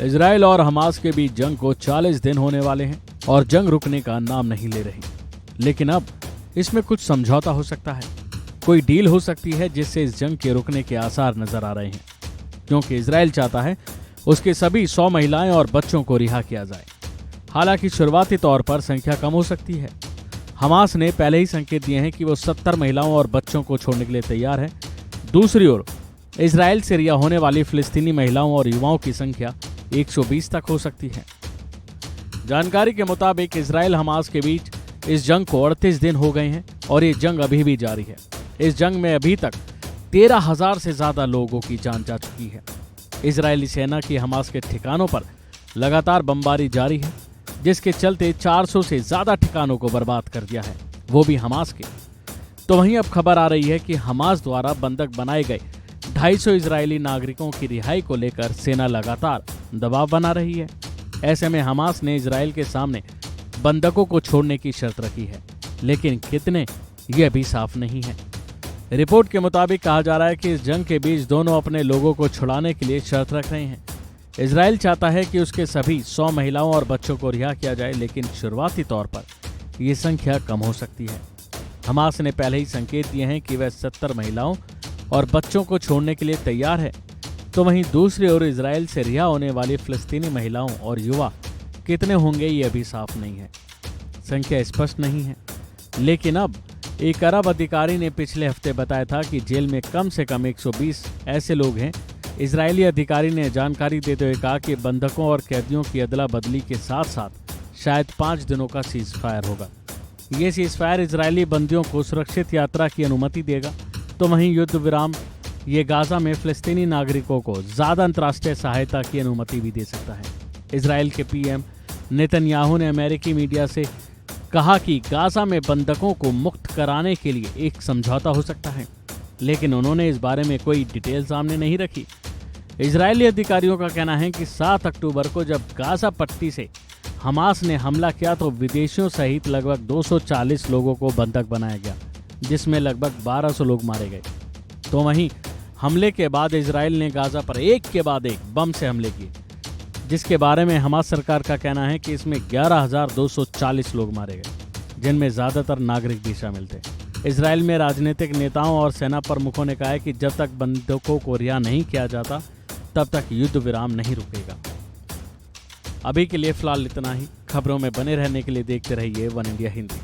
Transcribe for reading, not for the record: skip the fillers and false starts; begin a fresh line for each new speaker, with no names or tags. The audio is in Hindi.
इजराइल और हमास के बीच जंग को 40 दिन होने वाले हैं और जंग रुकने का नाम नहीं ले रही। लेकिन अब इसमें कुछ समझौता हो सकता है, कोई डील हो सकती है जिससे इस जंग के रुकने के आसार नजर आ रहे हैं, क्योंकि इजराइल चाहता है उसके सभी 100 महिलाएं और बच्चों को रिहा किया जाए। हालांकि शुरुआती तौर पर संख्या कम हो सकती है। हमास ने पहले ही संकेत दिए हैं कि वो 70 महिलाओं और बच्चों को छोड़ने के लिए तैयार है। दूसरी ओर इजराइल से रिहा होने वाली फिलिस्तीनी महिलाओं और युवाओं की संख्या 120 तक हो सकती है। जानकारी के मुताबिक इजराइल हमास के बीच इस जंग को 38 दिन हो गए हैं और ये जंग अभी भी जारी है। इस जंग में अभी तक 13,000 से ज्यादा लोगों की जान जा चुकी है। इजरायली सेना की हमास के ठिकानों पर लगातार बमबारी जारी है, जिसके चलते 400 से ज्यादा ठिकानों को बर्बाद कर दिया है, वो भी हमास के। तो वहीं अब खबर आ रही है कि हमास द्वारा बंधक बनाए गए 250 इजरायली नागरिकों की रिहाई को लेकर सेना लगातार दबाव बना रही है। ऐसे में हमास ने इजराइल के सामने बंधकों को छोड़ने की शर्त रखी है, लेकिन कितने ये अभी साफ नहीं है। रिपोर्ट के मुताबिक कहा जा रहा है कि इस जंग के बीच दोनों अपने लोगों को छुड़ाने के लिए शर्त रख रहे हैं। इजराइल चाहता है कि उसके सभी 100 महिलाओं और बच्चों को रिहा किया जाए, लेकिन शुरुआती तौर पर ये संख्या कम हो सकती है। हमास ने पहले ही संकेत दिए हैं कि वह 70 महिलाओं और बच्चों को छोड़ने के लिए तैयार है। तो वहीं दूसरी ओर इजराइल से रिहा होने वाली फिलिस्तीनी महिलाओं और युवा कितने होंगे ये अभी साफ नहीं है, संख्या स्पष्ट नहीं है। लेकिन अब एक अरब अधिकारी ने पिछले हफ्ते बताया था कि जेल में कम से कम 120 ऐसे लोग हैं। इजरायली अधिकारी ने जानकारी देते हुए कहा कि बंधकों और कैदियों की अदला बदली के साथ साथ शायद 5 दिनों का सीज फायर होगा। ये सीज फायर इजरायली बंदियों को सुरक्षित यात्रा की अनुमति देगा। तो वहीं युद्ध विराम ये गाजा में फिलिस्तीनी नागरिकों को ज्यादा अंतर्राष्ट्रीय सहायता की अनुमति भी दे सकता है। इजराइल के पीएम नेतन्याहू ने अमेरिकी मीडिया से कहा कि गाजा में बंधकों को मुक्त कराने के लिए एक समझौता हो सकता है, लेकिन उन्होंने इस बारे में कोई डिटेल सामने नहीं रखी। इजरायली अधिकारियों का कहना है कि 7 अक्टूबर को जब गाजा पट्टी से हमास ने हमला किया तो विदेशियों सहित लगभग 240 लोगों को बंधक बनाया गया, जिसमें लगभग 1200 लोग मारे गए। तो वहीं हमले के बाद इजराइल ने गाजा पर एक के बाद एक बम से हमले किए, जिसके बारे में हमास सरकार का कहना है कि इसमें 11,240 लोग मारे गए, जिनमें ज्यादातर नागरिक भी शामिल थे। इजराइल में राजनीतिक नेताओं और सेना प्रमुखों ने कहा है कि जब तक बंधकों को रिहा नहीं किया जाता तब तक युद्ध विराम नहीं रुकेगा। अभी के लिए फिलहाल इतना ही। खबरों में बने रहने के लिए देखते रहिए वन इंडिया हिंदी।